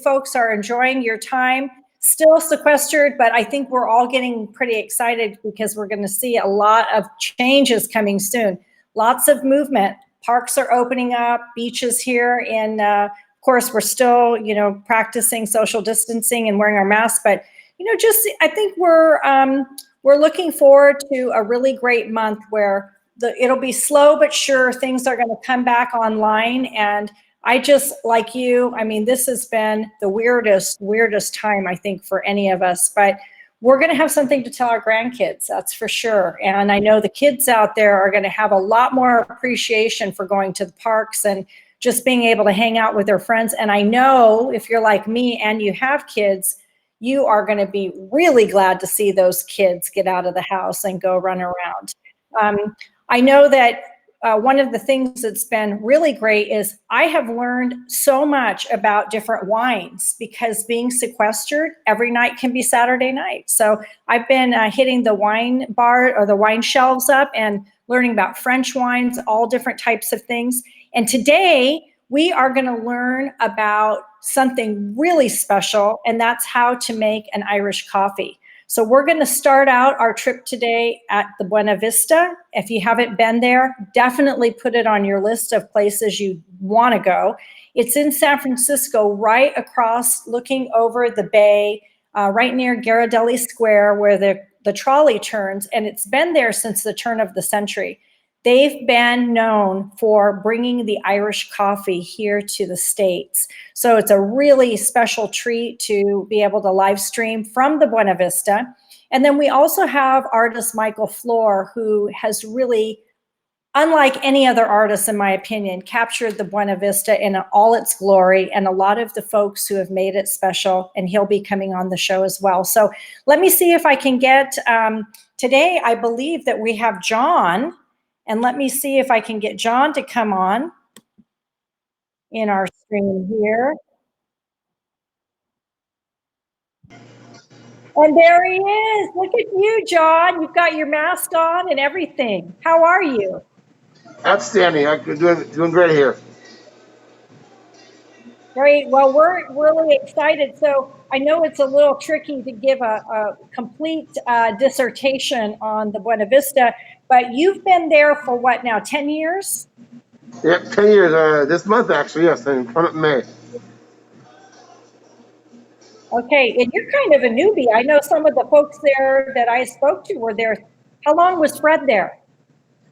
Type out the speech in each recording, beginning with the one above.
folks are enjoying your time. Still sequestered, but I think we're all getting pretty excited because we're going to see a lot of changes coming soon. Lots of movement. Parks are opening up, beaches here, and of course, we're still, practicing social distancing and wearing our masks. But I think we're looking forward to a really great month where it'll be slow but sure. Things are going to come back online, and I just, like you, this has been the weirdest time, I think, for any of us, but we're going to have something to tell our grandkids, that's for sure. And I know the kids out there are going to have a lot more appreciation for going to the parks and just being able to hang out with their friends. And I know if you're like me and you have kids, you are going to be really glad to see those kids get out of the house and go run around. I know that one of the things that's been really great is I have learned so much about different wines, because being sequestered, every night can be Saturday night. So I've been hitting the wine bar or the wine shelves up and learning about French wines, all different types of things. And today we are going to learn about something really special, and that's how to make an Irish coffee. So we're going to start out our trip today at the Buena Vista. If you haven't been there, definitely put it on your list of places you want to go. It's in San Francisco, right across, looking over the bay, right near Ghirardelli Square, where the trolley turns, and it's been there since the turn of the century. They've been known for bringing the Irish coffee here to the States. So it's a really special treat to be able to live stream from the Buena Vista. And then we also have artist Michael Flohr, who has really, unlike any other artist, in my opinion, captured the Buena Vista in all its glory, and a lot of the folks who have made it special, and he'll be coming on the show as well. So let me see if I can get, today I believe that we have John. And let me see if I can get John to come on in our stream here. And there he is. Look at you, John. You've got your mask on and everything. How are you? Outstanding. I'm doing great here. Great. Well, we're really excited. So I know it's a little tricky to give a complete dissertation on the Buena Vista, but you've been there for what now, 10 years? Yep, 10 years. This month, actually, yes, in May. Okay, and you're kind of a newbie. I know some of the folks there that I spoke to were there. How long was Fred there?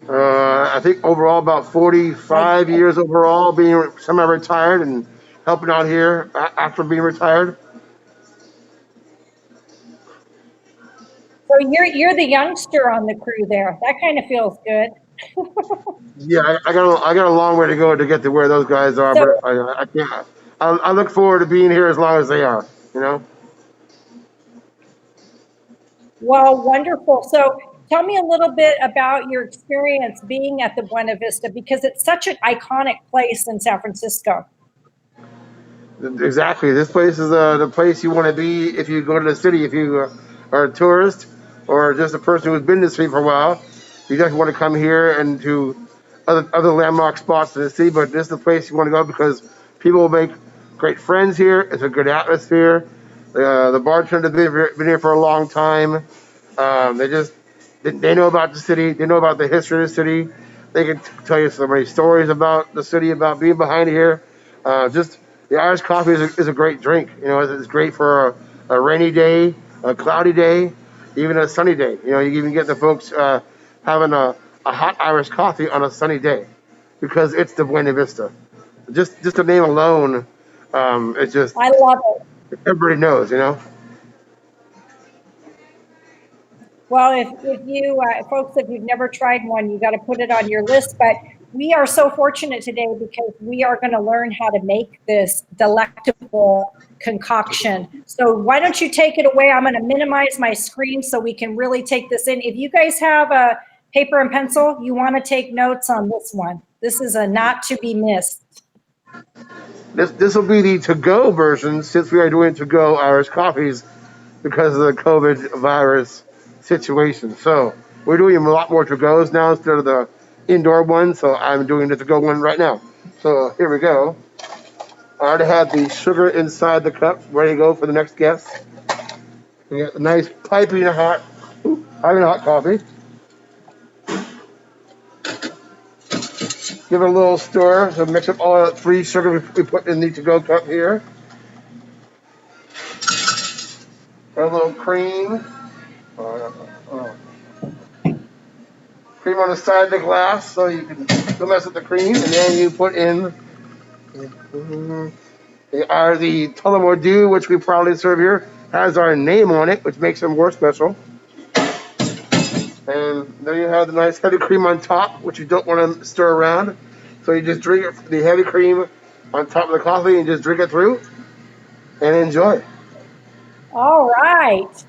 I think overall about 45 years overall, being semi-retired and helping out here after being retired. So you're the youngster on the crew there. That kind of feels good. Yeah, I got a long way to go to get to where those guys are, so, but I can't. I look forward to being here as long as they are. Well, wonderful. So tell me a little bit about your experience being at the Buena Vista, because it's such an iconic place in San Francisco. Exactly. This place is the place you want to be if you go to the city. If you are a tourist or just a person who's been to the city for a while, you definitely want to come here and to other landmark spots in the city. But this is the place you want to go because people will make great friends here. It's a good atmosphere. The bartender's been here for a long time. They know about the city. They know about the history of the city. They can tell you so many stories about the city, about being behind here. Just the Irish coffee is a great drink. It's great for a rainy day, a cloudy day, even a sunny day. You even get the folks having a hot Irish coffee on a sunny day because it's the Buena Vista. Just the name alone, it's just. I love it. Everybody knows, Well, if you folks, if you've never tried one, you got to put it on your list. But we are so fortunate today because we are going to learn how to make this delectable concoction. So why don't you take it away? I'm going to minimize my screen so we can really take this in. If you guys have a paper and pencil, you want to take notes on this one. This is a not to be missed. This will be the to-go version since we are doing to-go Irish coffees because of the COVID virus situation. So we're doing a lot more to-goes now instead of the indoor one. So I'm doing the to-go one right now. So here we go. I already have the sugar inside the cup, ready to go for the next guest. We got a nice piping hot coffee. Give it a little stir to mix up all that free sugar we put in the to-go cup here. Got a little cream. Uh, Cream on the side of the glass so you can don't mess with the cream, and then you put in the Tullamore Dew, which we proudly serve here, has our name on it, which makes them more special. And there you have the nice heavy cream on top, which you don't want to stir around. So you just drink it, the heavy cream on top of the coffee, and just drink it through and enjoy. All right.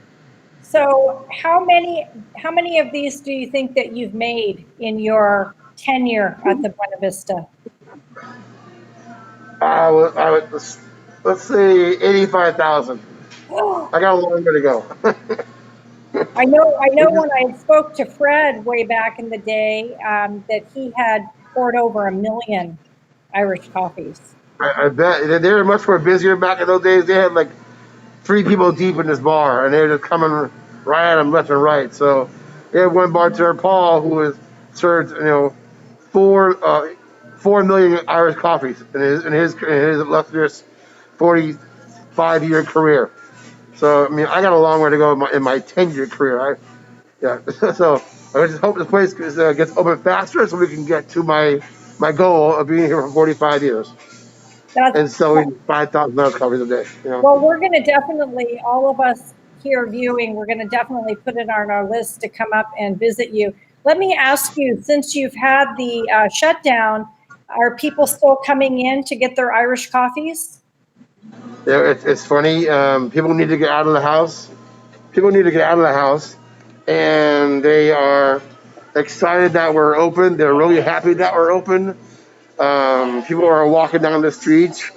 So how many of these do you think that you've made in your tenure at the Buena Vista? Let's say 85,000. I got a long way to go. I know when I spoke to Fred way back in the day, that he had poured over 1 million Irish coffees. I bet they were much more busier back in those days. They had like 3 people deep in this bar, and they were just coming right at them left and right. So they had one bartender, Paul, who was served, 4 million Irish coffees in his illustrious 45-year career. So I mean, I got a long way to go in my 10-year career. So I just hope this place gets open faster so we can get to my goal of being here for 45 years and selling 5,000 Irish coffees a day. Well, we're going to definitely, all of us here viewing, we're going to definitely put it on our list to come up and visit you. Let me ask you, since you've had the shutdown, are people still coming in to get their Irish coffees? It's funny. People need to get out of the house. People need to get out of the house, and they are excited that we're open. They're really happy that we're open. People are walking down the streets,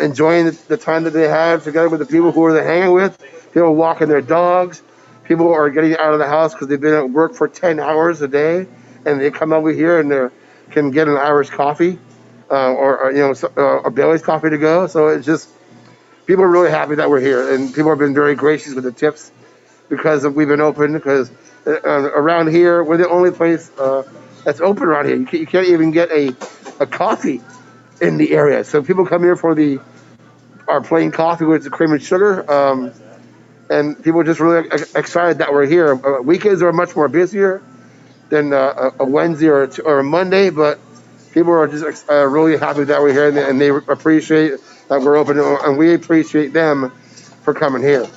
enjoying the time that they have together with the people who they're hanging with. People walking their dogs. People are getting out of the house because they've been at work for 10 hours a day, and they come over here and they can get an Irish coffee, or a Bailey's coffee to go. So it's just people are really happy that we're here, and people have been very gracious with the tips because we've been open. Because around here, we're the only place that's open around here. You can't even get a coffee in the area. So people come here for our plain coffee with the cream and sugar, and people are just really excited that we're here. Weekends are much more busier than a Wednesday or a Monday, but people are just really happy that we're here, and they appreciate that we're open, and we appreciate them for coming here.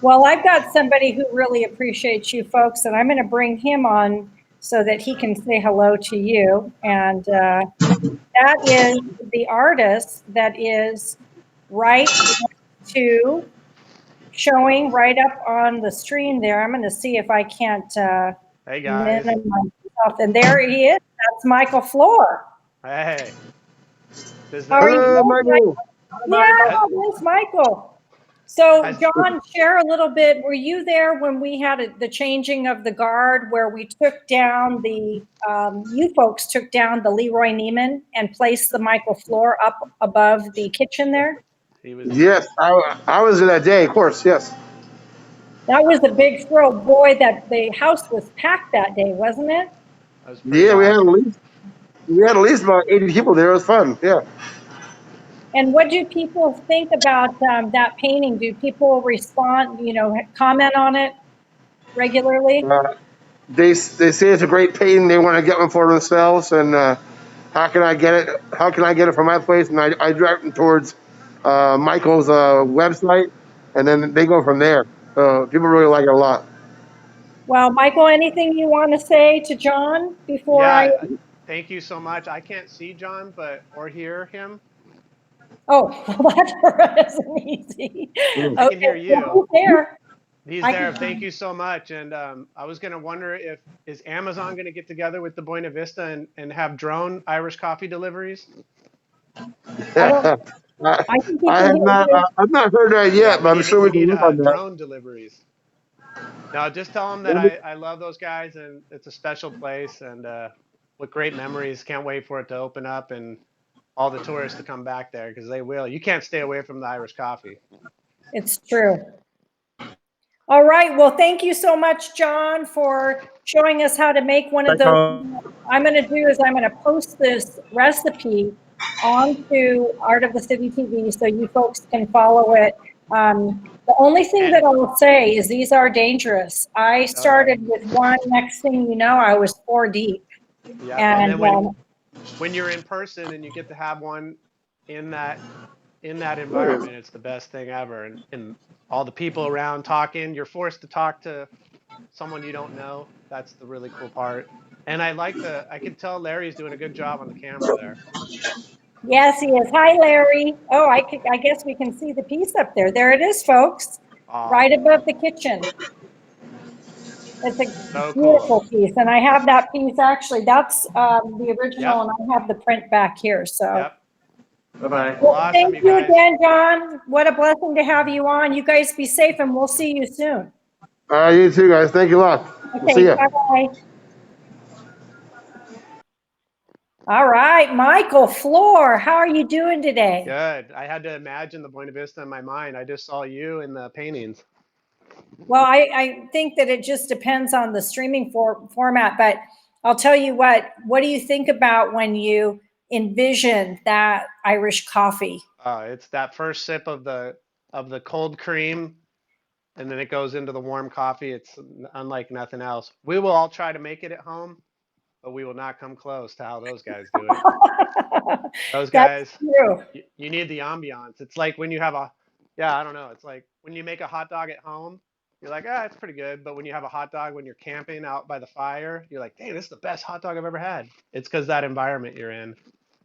Well, I've got somebody who really appreciates you folks, and I'm going to bring him on so that he can say hello to you. And that is the artist that is right to showing right up on the stream there. I'm going to see if I can't hey guys. minimize myself. And there he is. That's Michael Flohr. Hey. How are you? Michael. Yeah, there's Michael. So, John, share a little bit. Were you there when we had the changing of the guard, where we took down you folks took down the Leroy Neiman and placed the Michael Flohr up above the kitchen there? Yes, I was there that day, of course, yes. That was a big thrill. Boy, that the house was packed that day, wasn't it? Yeah, awesome. we had at least about 80 people there. It was fun, yeah. And what do people think about that painting? Do people respond, comment on it regularly? They say it's a great painting. They want to get one for themselves, and how can I get it? How can I get it from my place? And I drive them towards Michael's website, and then they go from there. So people really like it a lot. Well, Michael, anything you want to say to John before Thank you so much. I can't see John, or hear him. Oh, well, that isn't easy. I can hear you. Well, he's there. He's there. Thank you so much. And I was going to wonder is Amazon going to get together with the Buena Vista and have drone Irish coffee deliveries? I've not heard that yet, but I'm sure we can work on that. Drone deliveries. No, just tell them that I love those guys, and it's a special place, and what great memories. Can't wait for it to open up, and all the tourists to come back there, because they will. You can't stay away from the Irish coffee. It's true. All right. Well, thank you so much, John, for showing us how to make one of those. What I'm going to do is I'm going to post this recipe onto Art of the City TV so you folks can follow it. The only thing that I will say is these are dangerous. I started with one. Next thing you know, I was 4 deep. Yeah, And then when you're in person and you get to have one in that environment, it's the best thing ever. And all the people around talking, you're forced to talk to someone you don't know. That's the really cool part. And I can tell Larry's doing a good job on the camera there. yes, he is. Hi, Larry. Oh, I guess we can see the piece up there. There it is, folks, right above the kitchen. It's a So beautiful cool. piece, and I have that piece actually. That's the original, Yep. and I have the print back here. So, Yep. Bye-bye. Well, awesome, thank you you guys. again, John. What a blessing to have you on. You guys be safe, and we'll see you soon. You too, guys. Thank you a lot. We'll see Okay, you. bye bye. All right, Michael Flohr, how are you doing today? Good. I had to imagine the Buena Vista in my mind. I just saw you in the paintings. Well, I think that it just depends on the streaming format, but I'll tell you what do you think about when you envision that Irish coffee? It's that first sip of the cold cream, and then it goes into the warm coffee. It's unlike nothing else. We will all try to make it at home, but we will not come close to how those guys do it. Those That's guys, true. you need the ambiance. It's like when you have I don't know. It's like when you make a hot dog at home, you're like, it's pretty good. But when you have a hot dog when you're camping out by the fire, you're like, dang, this is the best hot dog I've ever had. It's because that environment you're in.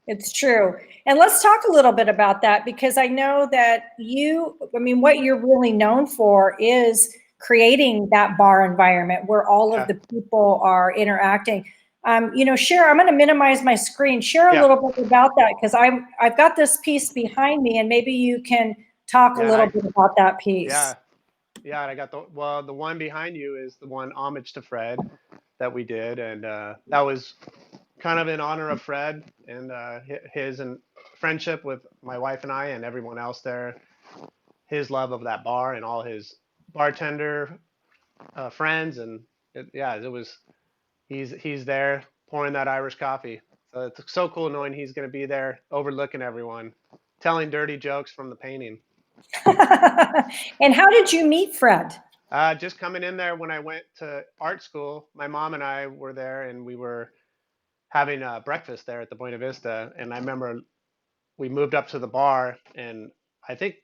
It's true. And let's talk a little bit about that, because I know that what you're really known for is creating that bar environment where all of the people are interacting. Share, I'm going to minimize my screen. Share a little bit about that, because I've got this piece behind me, and maybe you can talk a little bit about that piece. Yeah, and I got the one behind you is the one homage to Fred that we did, and that was kind of in honor of Fred and his and friendship with my wife and I and everyone else there, his love of that bar and all his bartender friends, and it was he's there pouring that Irish coffee. So it's so cool knowing he's going to be there overlooking everyone, telling dirty jokes from the painting. And how did you meet Fred? Just coming in there when I went to art school, my mom and I were there, and we were having breakfast there at the Buena Vista. And I remember we moved up to the bar, and I think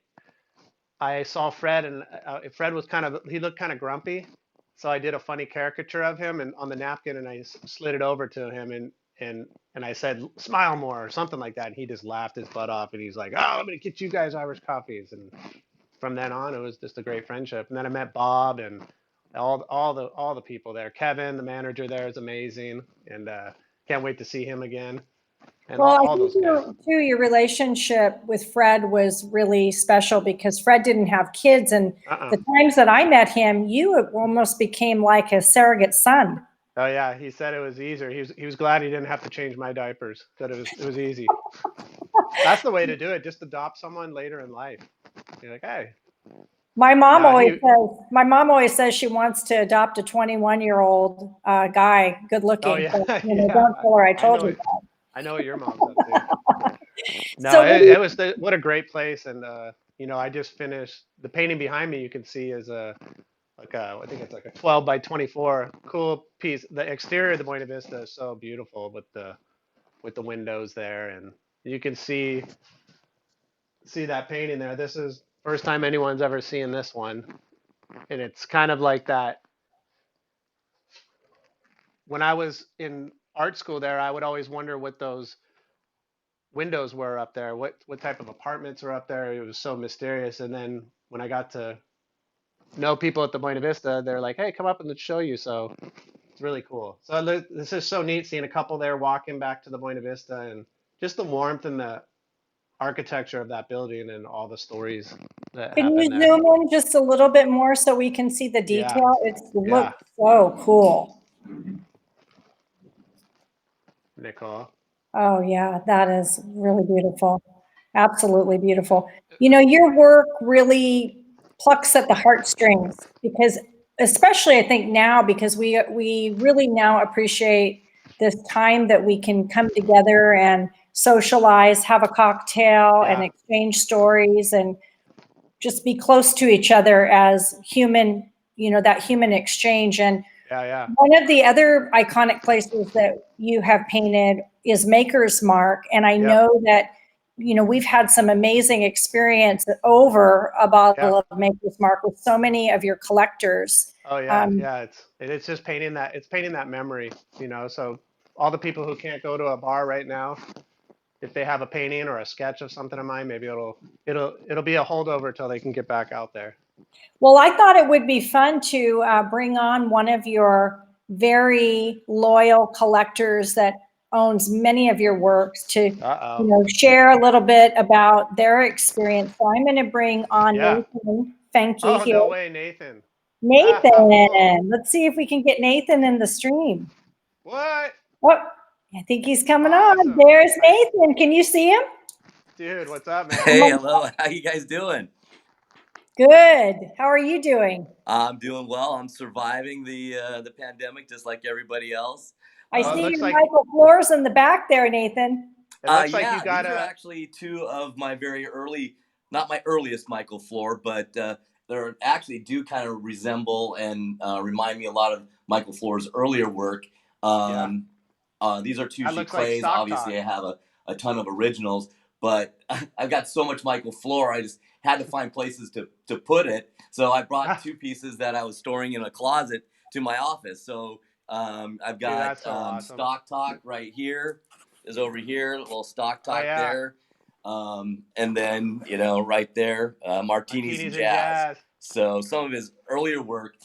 I saw Fred, and Fred was he looked kind of grumpy. So I did a funny caricature of him and on the napkin, and I slid it over to him, and I said, "Smile more," or something like that. And he just laughed his butt off, and he's like, "Oh, I'm gonna get you guys Irish coffees." And from then on, it was just a great friendship. And then I met Bob and all the people there. Kevin, the manager there, is amazing, and can't wait to see him again. And Well, I all think those guys. your relationship with Fred was really special, because Fred didn't have kids, and the times that I met him, you almost became like a surrogate son. Oh yeah, he said it was easier. He was glad he didn't have to change my diapers. That it was easy. That's the way to do it. Just adopt someone later in life. You're like, hey. My mom always says she wants to adopt a 21-year-old guy, good looking. Oh yeah, But, don't tell her I told you that. I know what your mom said too. No, So it was what a great place, and I just finished the painting behind me. You can see is I think it's like a 12 by 24 cool piece. The exterior of the Buena Vista is so beautiful with the windows there, and you can see that painting there. This is first time anyone's ever seen this one, and it's kind of like that. When I was in art school there, I would always wonder what those windows were up there, what type of apartments were up there. It was so mysterious. And then when I got to know people at the Buena Vista, they're like, "Hey, come up and let's show you." So it's really cool. So this is so neat seeing a couple there walking back to the Buena Vista, and just the warmth and the architecture of that building and all the stories that can you happen there. zoom in just a little bit more so we can see the detail? It looks so cool. Nicole. Oh, yeah, that is really beautiful. Absolutely beautiful. You know, your work really plucks at the heartstrings because, especially I think now, because we really now appreciate this time that we can come together and socialize, have a cocktail, and Yeah, exchange stories, and just be close to each other as human, you know, that human exchange. And yeah, yeah. one of the other iconic places that you have painted is Maker's Mark. And I Yep, know that, you know, we've had some amazing experience over a bottle yep. of Maker's Mark with so many of your collectors. Oh yeah, Um, yeah. It's just painting that memory, you know. So all the people who can't go to a bar right now, if they have a painting or a sketch of something of mine, maybe it'll be a holdover till they can get back out there. well, I thought it would be fun to bring on one of your very loyal collectors that owns many of your works to, Uh-oh. share a little bit about their experience. So I'm going to bring on Yeah. Nathan Fenke Oh, here. no way, Nathan. Ah, how cool. Nathan, let's see if we can get Nathan in the stream. What? Oh, I think he's coming on. Awesome. There's Nathan. Can you see him? Dude, what's up, man? Hey, hello. How you guys doing? Good. How are you doing? I'm doing well. I'm surviving the pandemic just like everybody else. I Well, see Um, looks your like Michael Floors in the back there, Nathan. you yeah, got these are a actually two of my very early, not my earliest Michael Flohr, but they're actually do kind of resemble and remind me a lot of Michael Flohr's earlier work. yeah. Um, these are two That she looks like clays. stock Obviously, talk. I have a ton of originals, but I've got so much Michael Flohr, I just had to find places to put it. So I brought two pieces that I was storing in a closet to my office. So I've Dude, got that's so awesome. Stock Talk right here, is over here, a little Stock Oh Talk yeah. there. And then, right there, Martinis and Martinis and Jazz. jazz. So some of his earlier work,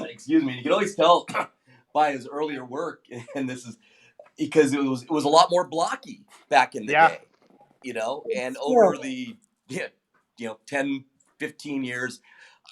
excuse me, you can always tell by his earlier work, and this is because it was a lot more blocky back in the Yeah. day, and It's over true. the 10, 15 years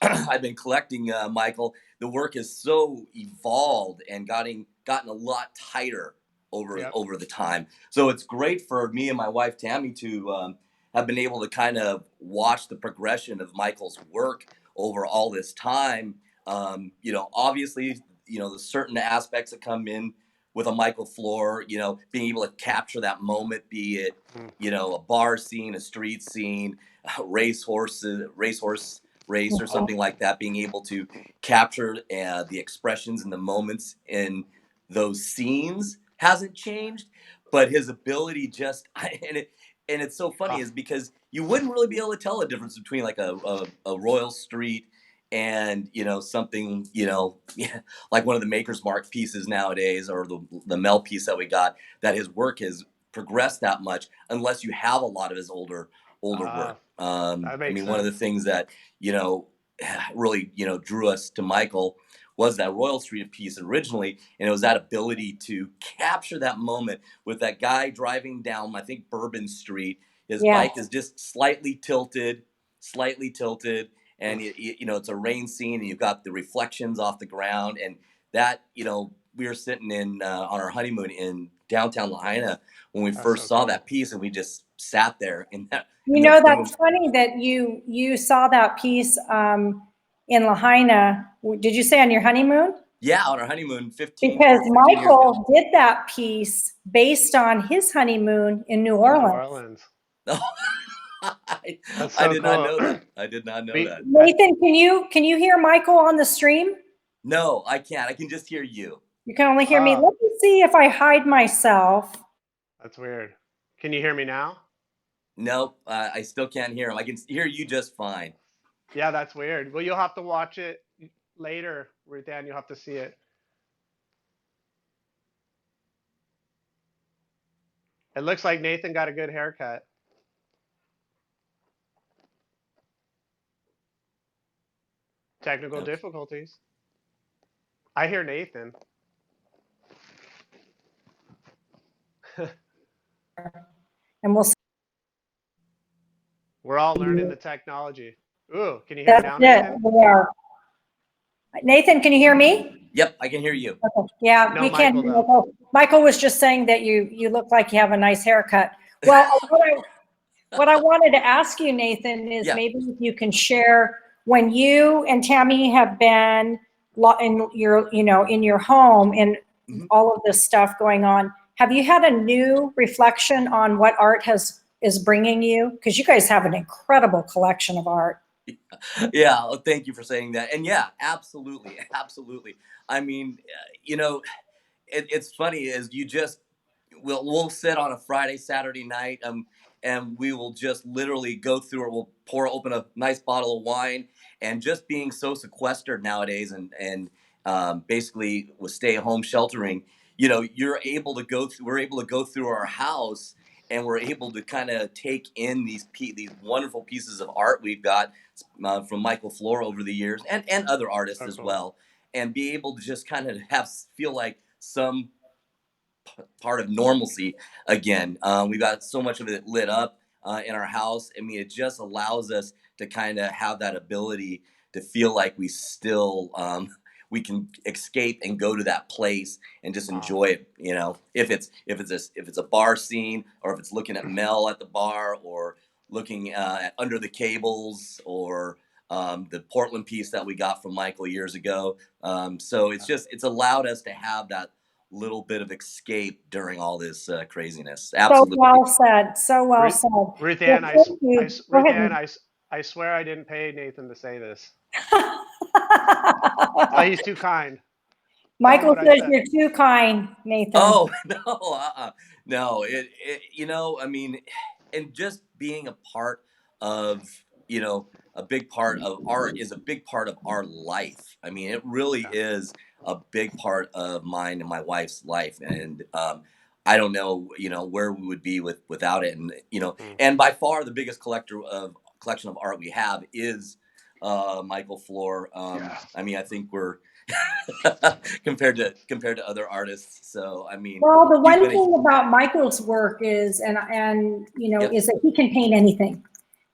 I've been collecting, Michael, the work has so evolved and gotten a lot tighter over Yep. over the time. So it's great for me and my wife Tammy to have been able to kind of watch the progression of Michael's work over all this time. Obviously, the certain aspects that come in with a Michael Flohr, being able to capture that moment, be it Mm. a bar scene, a street scene, racehorse race or something like that, being able to capture the expressions and the moments in those scenes hasn't changed, but his ability just and it's so funny Oh, is because you wouldn't really be able to tell the difference between like a Royal Street and something like one of the Maker's Mark pieces nowadays, or the Mel piece that we got, that his work has progressed that much unless you have a lot of his older uh, work. that I makes mean, one of the sense. things that you know really drew us to Michael was that Royal Street piece originally, and it was that ability to capture that moment with that guy driving down, I think, Bourbon Street. His Yeah. bike is just slightly tilted, and Mm. it's a rain scene, and you've got the reflections off the ground, and that we were sitting in on our honeymoon in downtown Lahaina when we That's first so saw cool. that piece, and we just sat there in that You in know, the that's funny that you saw that piece in Lahaina. Did you say on your honeymoon? yeah, on our honeymoon 15 Because 15 years ago. Michael did that piece based on his honeymoon in New In New Orleans. Orleans. I, That's I so did not cool. know that. I did not know We that. Nathan, can you hear Michael on the stream? No, I can't. I can just hear you. You can only hear me. oh, Let me see if I hide myself. that's weird. Can you hear me now? Nope, I still can't hear him. I can hear you just fine. Yeah, that's weird. Well, you'll have to watch it later, Ruth-Ann. You'll have to see it. It looks like Nathan got a good haircut. Technical Okay. difficulties. I hear Nathan. And we'll see. We're all learning the technology. Ooh, can you hear me That's now, it. Nathan? We are. Nathan, can you hear me? Yep, I can hear you. Okay. Yeah, No we can't Michael, hear though. Michael. Michael was just saying that you look like you have a nice haircut. Well, what I wanted to ask you, Nathan, is Yeah. maybe if you can share when you and Tammy have been in your home and Mhm. all of this stuff going on. Have you had a new reflection on what art is bringing you? Because you guys have an incredible collection of art. Yeah, well, thank you for saying that. And yeah, absolutely, absolutely. I mean, it's funny is you just we'll sit on a Friday, Saturday night, and we will just literally go through it. We'll open a nice bottle of wine, and just being so sequestered nowadays, and basically with stay at home sheltering, you're able to go through. We're able to go through our house, and we're able to kind of take in these wonderful pieces of art we've got from Michael Flohr over the years, and other artists as well, and be able to just kind of feel like some part of normalcy again. We've got so much of it lit up in our house. I mean, it just allows us to kind of have that ability to feel like we still we can escape and go to that place and just enjoy it. If it's a bar scene, or if it's looking at Mel at the bar, or looking at Under the Cables, or the Portland piece that we got from Michael years ago. So it's allowed us to have that little bit of escape during all this craziness. Absolutely. So well said. So well said. Ruth-Ann, Well, thank you. Go ahead. Ruth-Ann, I swear I didn't pay Nathan to say this. Oh, he's too kind. Michael what I says said. you're too kind, Nathan. Oh no, I mean, and just being a part of, a big part of art is a big part of our life. I mean, it really is a big part of mine and my wife's life, and I don't know, where we would be without it, and and by far the biggest collection of art we have is Michael Flohr. I mean, I think we're compared to other artists. So I mean, Well, the he's one been thing about Michael's work is, and Yep. is that he can paint anything.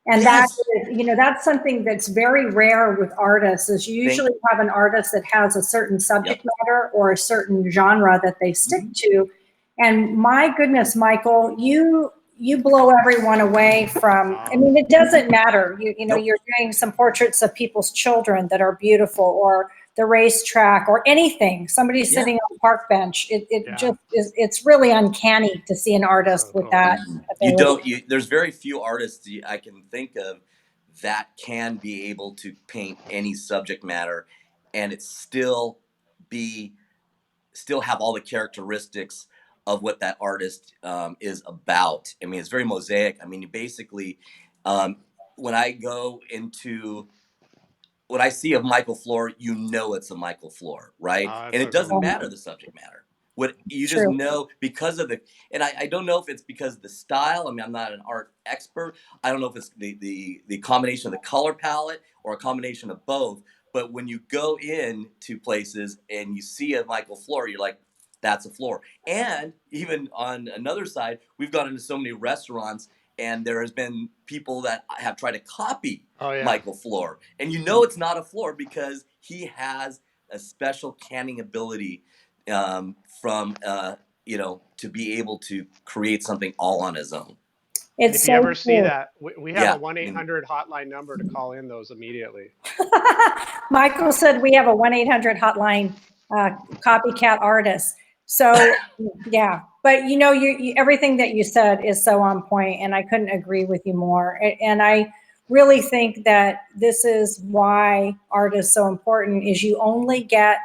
And Yes. that is, that's something that's very rare with artists, is you usually have an artist that has a certain subject matter or a certain genre that they stick to. And my goodness, Michael, you blow everyone away from, I mean, it doesn't matter. You're doing some portraits of people's children that are beautiful, or the racetrack, or anything, somebody sitting on a park bench. It just is, it's really uncanny to see an artist with that ability. There's very few artists I can think of that can be able to paint any subject matter and it still have all the characteristics of what that artist is about. I mean, it's very mosaic. I mean, basically, when I see a Michael Flohr, it's a Michael Flohr, right? And it doesn't matter the subject matter. What you just know because of and I don't know if it's because of the style. I mean, I'm not an art expert. I don't know if it's the combination of the color palette or a combination of both. But when you go into places and you see a Michael Flohr, you're like, that's a Flohr. And even on another side, we've gone into so many restaurants, and there has been people that have tried to copy Michael Flohr. And it's not a Flohr because he has a special canning ability to be able to create something all on his own. It's if you ever see that, we have a 1-800 hotline number to call in those immediately. Michael said we have a 1-800 hotline, copycat artists. So yeah, but you everything that you said is so on point, and I couldn't agree with you more. And I really think that this is why art is so important, is you only get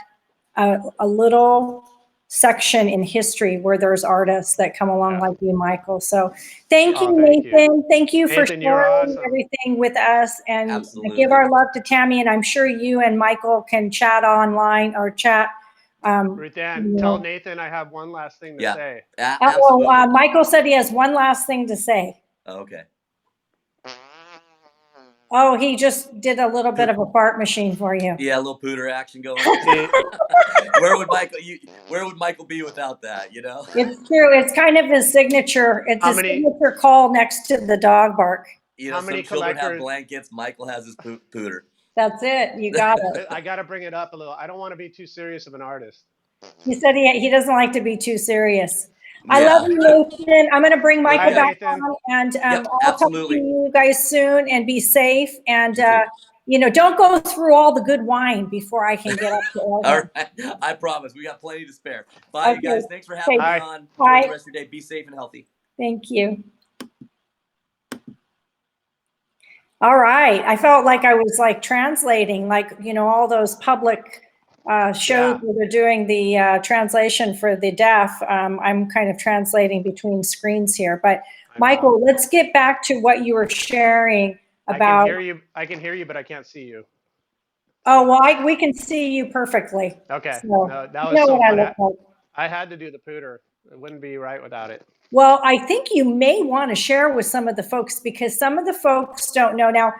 a little section in history where there's artists that come along like you, Michael. So thank you, Nathan. Thank you for sharing everything with us, and give our love to Tammy. And I'm sure you and Michael can chat online or chat. Ruth-Ann, tell Nathan I have one last thing to say. Michael said he has one last thing to say. Okay. Oh, he just did a little bit of a fart machine for you. Yeah, a little pooter action going. Where would Michael be without that? It's true. It's kind of his signature. It's his signature call next to the dog bark. How many some children have blankets. Michael has his pooter. That's it. You got it. I got to bring it up a little. I don't want to be too serious of an artist. He said he doesn't like to be too serious. I love Yeah. you, Nathan. I'm going to bring Michael Bye, Yeah. back Nathan. on, and Yep, I'll talk to absolutely. you guys soon. And be safe. And You too. don't go through all the good wine before I can get up to All Oregon. right. I promise. We got plenty to spare. Bye, you Okay. guys. Thanks for having me Bye. on. Enjoy Bye. the rest of your day. Be safe and healthy. Thank you. All right. I felt like I was like translating, like, all those public shows Yeah. where they're doing the translation for the deaf. I'm kind of translating between screens here. But I know. Michael, let's get back to what you were sharing I about. can hear you, but I can't see you. Oh, well, we can see you perfectly. Okay. So, No, that you was know so what I funny. look like. I had to do the pooter. It wouldn't be right without it. Well, I think you may want to share with some of the folks, because some of the folks don't know. Now,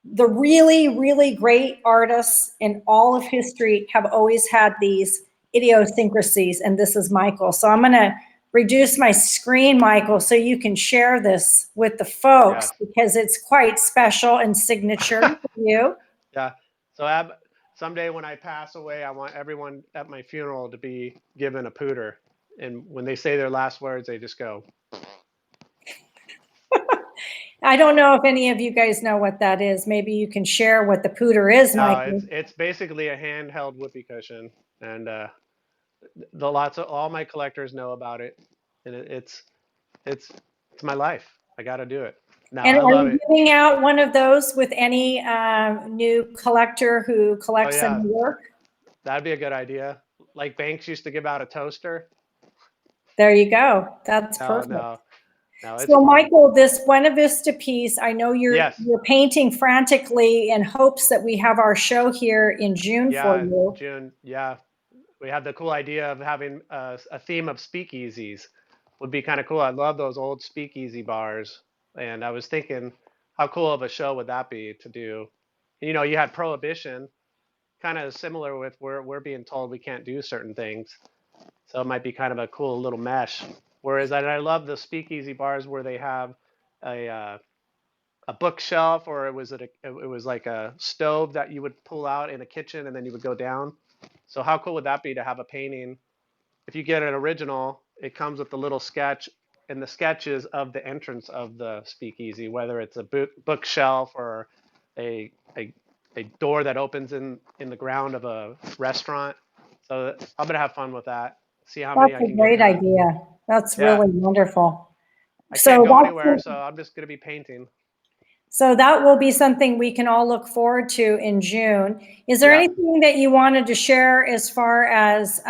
the really, really great artists in all of history have always had these idiosyncrasies, and this is Michael. So I'm going to reduce my screen, Michael, so you can share this with the folks, Yes. because it's quite special and signature for you. Yeah. So someday when I pass away, I want everyone at my funeral to be given a pooter. And when they say their last words, they just go. I don't know if any of you guys know what that is. Maybe you can share what the pooter is, No, Michael. it's basically a handheld whoopee cushion, and all my collectors know about it, and it's my life. I got to do it. No, And I are love you it. giving out one of those with any new collector who collects Oh, yeah. some work? That'd be a good idea. Like Banks used to give out a toaster. There you go. That's No, perfect. no, it's So fun. Michael, this Buena Vista piece, I know you're painting frantically in hopes that we have our show here in June for Yeah, you. June. Yeah, we had the cool idea of having a theme of speakeasies. Would be kind of cool. I love those old speakeasy bars, and I was thinking, how cool of a show would that be to do? You had Prohibition, kind of similar with where we're being told we can't do certain things, so it might be kind of a cool little mesh. Whereas I love the speakeasy bars where they have a bookshelf, or it was like a stove that you would pull out in a kitchen and then you would go down. So how cool would that be to have a painting? If you get an original, it comes with the little sketch and the sketches of the entrance of the speakeasy, whether it's a bookshelf or a, a a door that opens in the ground of a restaurant. So I'm gonna have fun with that. See how many That's I a can get great done. idea. That's Yeah, really wonderful. I So can't go that's anywhere, so I'm just gonna be painting. So that will be something we can all look forward to in June. Is there Yeah. anything that you wanted to share as far as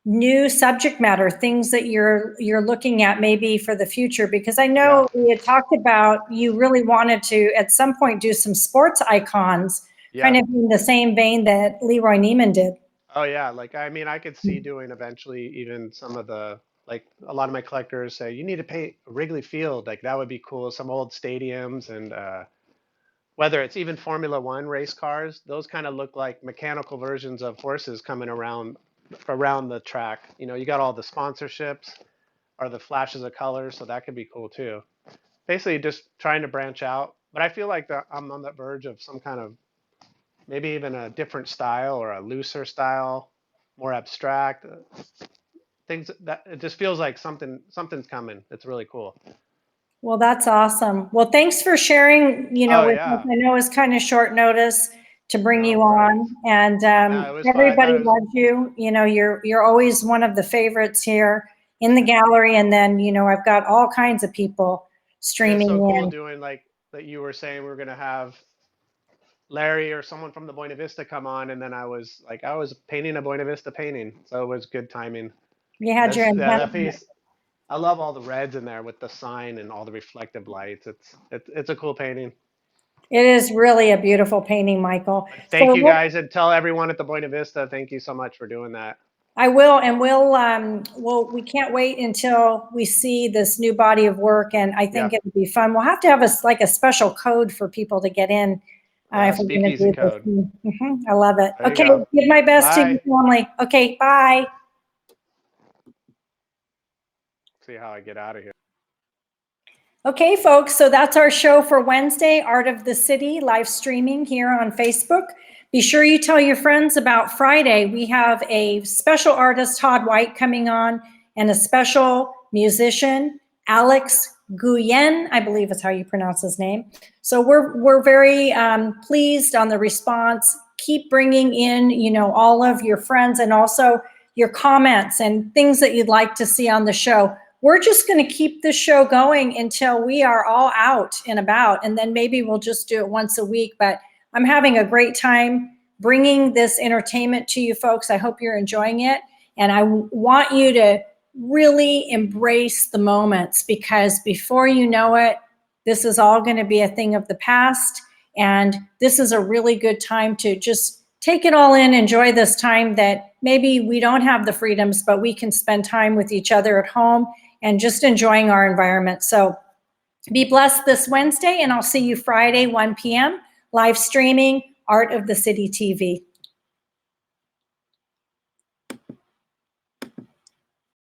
new subject matter, things that you're looking at maybe for the future? Because I know we had talked about you really wanted to at some point do some sports icons, kind Yeah. of in the same vein that Leroy Neiman did. Oh yeah, like I mean, I could see doing eventually even some of the like a lot of my collectors say you need to paint Wrigley Field, like that would be cool. Some old stadiums and whether it's even Formula One race cars, those kind of look like mechanical versions of horses coming around the track. You got all the sponsorships or the flashes of colors, so that could be cool too. Basically, just trying to branch out. But I feel like I'm on the verge of some kind of maybe even a different style or a looser style, more abstract things. That it just feels like something's coming. It's really cool. Well, that's awesome. Well, thanks for sharing, Oh with us. yeah. I know it's kind of short notice to bring No you worries. on, and No, it was fun. I thought everybody it was. loves you. You're always one of the favorites here in the gallery, and then, I've got all kinds of people It's streaming so cool in. doing like that. You were saying we were gonna have Larry or someone from the Buena Vista come on, and then I was painting a Buena Vista painting, so it was good timing. You had your antenna. That piece. I love all the reds in there with the sign and all the reflective lights. It's a cool painting. It is really a beautiful painting, Michael. Thank So you guys, and tell everyone at the Buena Vista, thank you so much for doing that. I will, and we can't wait until we see this new body of work, and I think it'll be fun. We'll have to have a special code for people to get in if we're going to Speakeasy do code. this. I love it. There you Okay, go. give my best to Bye. your family. Okay, bye. See how I get out of here. Okay, folks, so that's our show for Wednesday, Art of the City, live streaming here on Facebook. Be sure you tell your friends about Friday. We have a special artist, Todd White, coming on, and a special musician, Alex Guyen, I believe is how you pronounce his name. So we're very pleased on the response. Keep bringing in, you know, all of your friends and also your comments and things that you'd like to see on the show. We're just going to keep this show going until we are all out and about, and then maybe we'll just do it once a week. But I'm having a great time bringing this entertainment to you folks. I hope you're enjoying it, and I want you to really embrace the moments, because before you know it, this is all going to be a thing of the past, and this is a really good time to just take it all in, enjoy this time that maybe we don't have the freedoms, but we can spend time with each other at home and just enjoying our environment. So be blessed this Wednesday, and I'll see you Friday, 1 p.m., live streaming Art of the City TV.